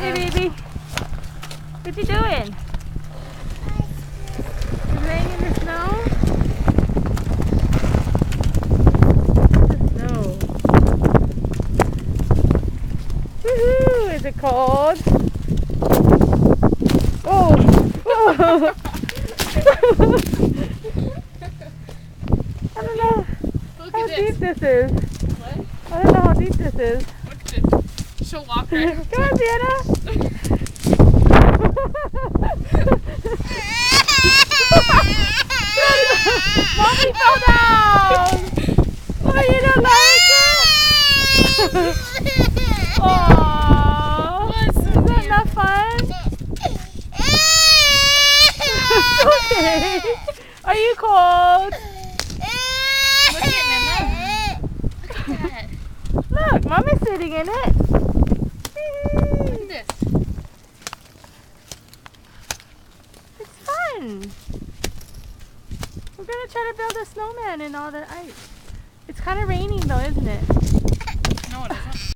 Hey, baby. What you doing? You laying in the snow? The snow. Woohoo! Is it cold? Oh! Oh! I don't know how deep this is. What? I don't know how deep this is. Look at this. She'll walk right up. Come on, Sienna! Mommy fell down! Oh, you don't like it? Aww! Isn't that not fun? Okay. Are you cold? Look at Nana. Look at that. Look, Mommy's sitting in it. Look at this. It's fun. We're gonna try to build a snowman in all the ice. It's kind of raining though, isn't it? No, it isn't.